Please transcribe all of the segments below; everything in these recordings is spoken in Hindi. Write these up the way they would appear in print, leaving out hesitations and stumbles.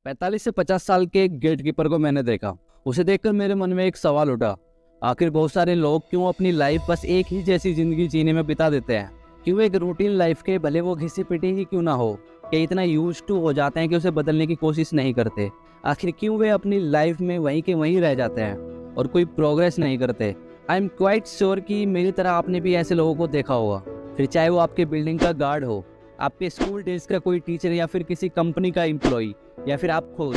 45 से 50 साल के एक गेट कीपर को मैंने देखा। उसे देखकर मेरे मन में एक सवाल उठा, आखिर बहुत सारे लोग क्यों अपनी लाइफ बस एक ही जैसी जिंदगी जीने में बिता देते हैं? क्यों एक रूटीन लाइफ के भले वो घिसी पिटी ही क्यों ना हो, क्या इतना यूज टू हो जाते हैं कि उसे बदलने की कोशिश नहीं करते? आखिर क्यों वे अपनी लाइफ में वहीं के वहीं रह जाते हैं और कोई प्रोग्रेस नहीं करते? आई एम क्वाइट श्योर कि मेरी तरह आपने भी ऐसे लोगों को देखा होगा, फिर चाहे वो आपके बिल्डिंग का गार्ड हो, आपके स्कूल डेज का कोई टीचर, या फिर किसी कंपनी का एम्प्लॉई, या फिर आप खुद।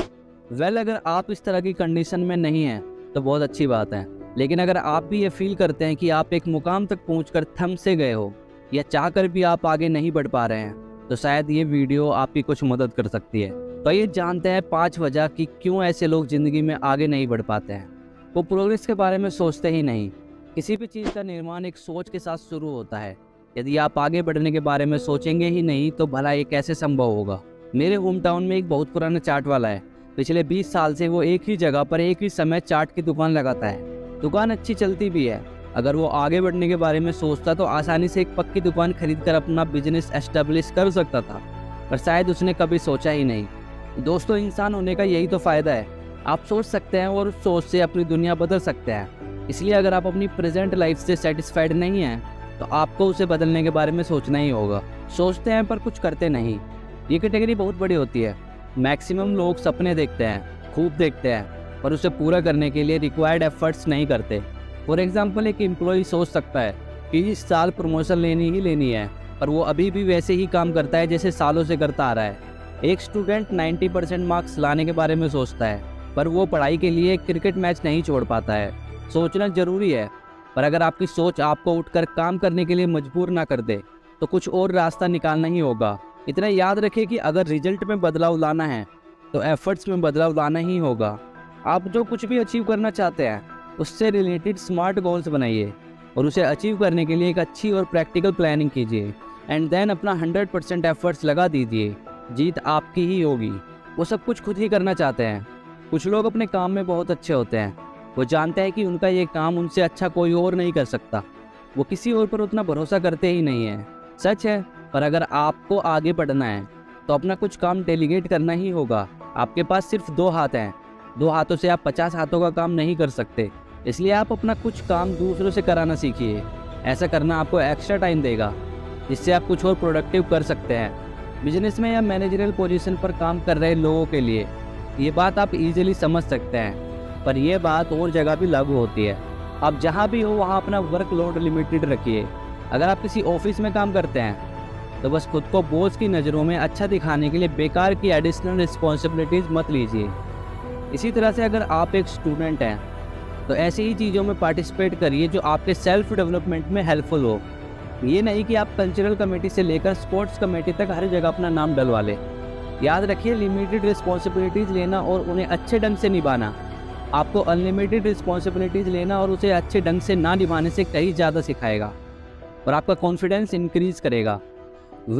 अगर आप इस तरह की कंडीशन में नहीं हैं तो बहुत अच्छी बात है। लेकिन अगर आप भी ये फील करते हैं कि आप एक मुकाम तक पहुंचकर थम से गए हो या चाहकर भी आप आगे नहीं बढ़ पा रहे हैं, तो शायद ये वीडियो आपकी कुछ मदद कर सकती है। तो ये जानते हैं 5 वजह कि क्यों ऐसे लोग ज़िंदगी में आगे नहीं बढ़ पाते हैं। वो प्रोग्रेस के बारे में सोचते ही नहीं। किसी भी चीज़ का निर्माण एक सोच के साथ शुरू होता है। यदि आप आगे बढ़ने के बारे में सोचेंगे ही नहीं तो भला ये कैसे संभव होगा? मेरे होम टाउन में एक बहुत पुराना चाट वाला है। पिछले 20 साल से वो एक ही जगह पर एक ही समय चाट की दुकान लगाता है। दुकान अच्छी चलती भी है। अगर वो आगे बढ़ने के बारे में सोचता तो आसानी से एक पक्की दुकान खरीदकर अपना बिजनेस एस्टेब्लिश कर सकता था, पर शायद उसने कभी सोचा ही नहीं। दोस्तों, इंसान होने का यही तो फ़ायदा है। आप सोच सकते हैं और उस सोच से अपनी दुनिया बदल सकते हैं। इसलिए अगर आप अपनी प्रेजेंट लाइफ से सेटिस्फाइड नहीं हैं तो आपको उसे बदलने के बारे में सोचना ही होगा। सोचते हैं पर कुछ करते नहीं, ये कैटेगरी बहुत बड़ी होती है। मैक्सिमम लोग सपने देखते हैं, खूब देखते हैं, पर उसे पूरा करने के लिए रिक्वायर्ड एफर्ट्स नहीं करते। फॉर एग्जाम्पल, एक एम्प्लॉय सोच सकता है कि इस साल प्रमोशन लेनी ही लेनी है, पर वो अभी भी वैसे ही काम करता है जैसे सालों से करता आ रहा है। एक स्टूडेंट 90% मार्क्स लाने के बारे में सोचता है, पर वो पढ़ाई के लिए क्रिकेट मैच नहीं छोड़ पाता है। सोचना ज़रूरी है, पर अगर आपकी सोच आपको उठकर काम करने के लिए मजबूर ना कर दे तो कुछ और रास्ता निकालना ही होगा। इतना याद रखें कि अगर रिजल्ट में बदलाव लाना है तो एफर्ट्स में बदलाव लाना ही होगा। आप जो कुछ भी अचीव करना चाहते हैं उससे रिलेटेड स्मार्ट गोल्स बनाइए और उसे अचीव करने के लिए एक अच्छी और प्रैक्टिकल प्लानिंग कीजिए एंड देन अपना 100% एफर्ट्स लगा दीजिए। जीत आपकी ही होगी। वो सब कुछ खुद ही करना चाहते हैं। कुछ लोग अपने काम में बहुत अच्छे होते हैं। वो जानते हैं कि उनका ये काम उनसे अच्छा कोई और नहीं कर सकता। वो किसी और पर उतना भरोसा करते ही नहीं है। सच है, पर अगर आपको आगे बढ़ना है तो अपना कुछ काम डेलीगेट करना ही होगा। आपके पास सिर्फ 2 हाथ हैं। 2 हाथों से आप 50 हाथों का काम नहीं कर सकते। इसलिए आप अपना कुछ काम दूसरों से कराना सीखिए। ऐसा करना आपको एक्स्ट्रा टाइम देगा, जिससे आप कुछ और प्रोडक्टिव कर सकते हैं। बिजनेस में या मैनेजरियल पोजीशन पर काम कर रहे लोगों के लिए ये बात आप इजीली समझ सकते हैं, पर यह बात और जगह भी लागू होती है। आप जहाँ भी हो वहाँ अपना वर्कलोड लिमिटेड रखिए। अगर आप किसी ऑफिस में काम करते हैं तो बस खुद को बॉस की नज़रों में अच्छा दिखाने के लिए बेकार की एडिशनल रिस्पॉन्सिबिलिटीज़ मत लीजिए। इसी तरह से अगर आप एक स्टूडेंट हैं तो ऐसी ही चीज़ों में पार्टिसिपेट करिए जो आपके सेल्फ डेवलपमेंट में हेल्पफुल हो। ये नहीं कि आप कल्चरल कमेटी से लेकर स्पोर्ट्स कमेटी तक हर जगह अपना नाम डलवा लें। याद रखिए, लिमिटेड रिस्पॉन्सिबिलिटीज़ लेना और उन्हें अच्छे ढंग से निभाना आपको अनलिमिटेड रिस्पॉन्सिबिलिटीज़ लेना और उसे अच्छे ढंग से ना निभाने से कहीं ज़्यादा सिखाएगा और आपका कॉन्फिडेंस इंक्रीज़ करेगा।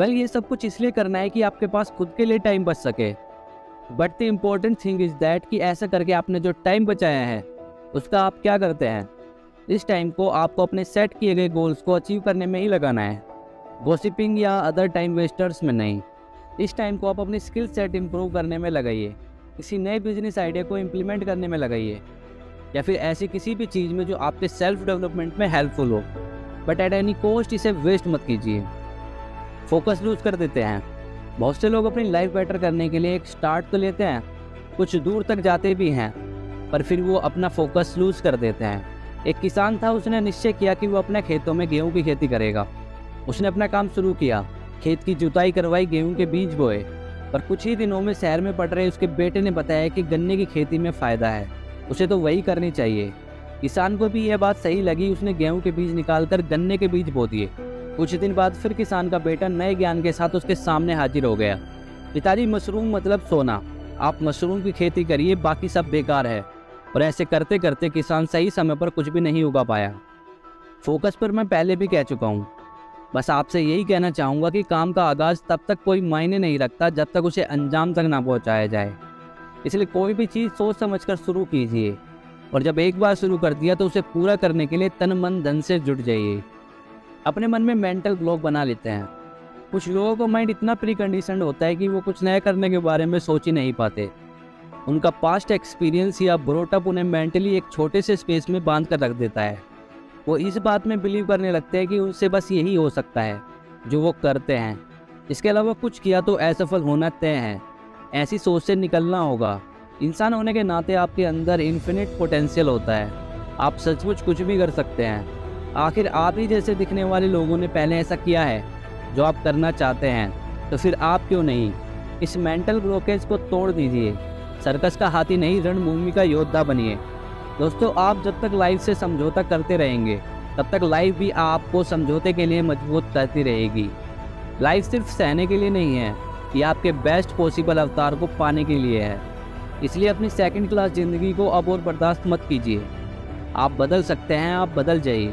ये सब कुछ इसलिए करना है कि आपके पास खुद के लिए टाइम बच सके। But the important thing is that कि ऐसा करके आपने जो टाइम बचाया है उसका आप क्या करते हैं? इस टाइम को आपको अपने सेट किए गए गोल्स को अचीव करने में ही लगाना है, गॉसिपिंग या अदर टाइम वेस्टर्स में नहीं। इस टाइम को आप अपनी स्किल सेट इम्प्रूव करने में लगाइए, किसी नए बिजनेस आइडिया को इम्प्लीमेंट करने में लगाइए, या फिर ऐसी किसी भी चीज़ में जो आपके सेल्फ डेवलपमेंट में हेल्पफुल हो। बट एट एनी कॉस्ट इसे वेस्ट मत कीजिए। फोकस लूज कर देते हैं। बहुत से लोग अपनी लाइफ बेटर करने के लिए एक स्टार्ट तो लेते हैं, कुछ दूर तक जाते भी हैं, पर फिर वो अपना फोकस लूज कर देते हैं। एक किसान था, उसने निश्चय किया कि वो अपने खेतों में गेहूं की खेती करेगा। उसने अपना काम शुरू किया, खेत की जुताई करवाई, गेहूं के बीज बोए, पर कुछ ही दिनों में शहर में पढ़ रहे उसके बेटे ने बताया कि गन्ने की खेती में फ़ायदा है, उसे तो वही करनी चाहिए। किसान को भी यह बात सही लगी। उसने गेहूं के बीज निकालकर गन्ने के बीज बो दिए। कुछ दिन बाद फिर किसान का बेटा नए ज्ञान के साथ उसके सामने हाजिर हो गया। पिताजी, मशरूम मतलब सोना, आप मशरूम की खेती करिए, बाकी सब बेकार है। और ऐसे करते करते किसान सही समय पर कुछ भी नहीं उगा पाया। फोकस पर मैं पहले भी कह चुका हूँ। बस आपसे यही कहना चाहूँगा कि काम का आगाज़ तब तक कोई मायने नहीं रखता जब तक उसे अंजाम तक ना पहुँचाया जाए। इसलिए कोई भी चीज़ सोच समझ कर शुरू कीजिए, और जब एक बार शुरू कर दिया तो उसे पूरा करने के लिए तन मन धन से जुट जाइए। अपने मन में मेंटल ब्लॉक बना लेते हैं। कुछ लोगों का माइंड इतना प्री कंडीशनड होता है कि वो कुछ नया करने के बारे में सोच ही नहीं पाते। उनका पास्ट एक्सपीरियंस या ब्रोटअप उन्हें मेंटली एक छोटे से स्पेस में बांध कर रख देता है। वो इस बात में बिलीव करने लगते हैं कि उनसे बस यही हो सकता है जो वो करते हैं, इसके अलावा कुछ किया तो असफल होना तय है। ऐसी सोच से निकलना होगा। इंसान होने के नाते आपके अंदर इन्फिनिट पोटेंशियल होता है। आप सचमुच कुछ भी कर सकते हैं। आखिर आप ही जैसे दिखने वाले लोगों ने पहले ऐसा किया है जो आप करना चाहते हैं, तो फिर आप क्यों नहीं। इस मेंटल ब्लॉकेज को तोड़ दीजिए। सर्कस का हाथी नहीं, रणभूमि का योद्धा बनिए। दोस्तों, आप जब तक लाइफ से समझौता करते रहेंगे तब तक लाइफ भी आपको समझौते के लिए मजबूत करती रहेगी। लाइफ सिर्फ सहने के लिए नहीं है, ये आपके बेस्ट पॉसिबल अवतार को पाने के लिए है। इसलिए अपनी सेकंड क्लास ज़िंदगी को अब और बर्दाश्त मत कीजिए। आप बदल सकते हैं, आप बदल जाइए।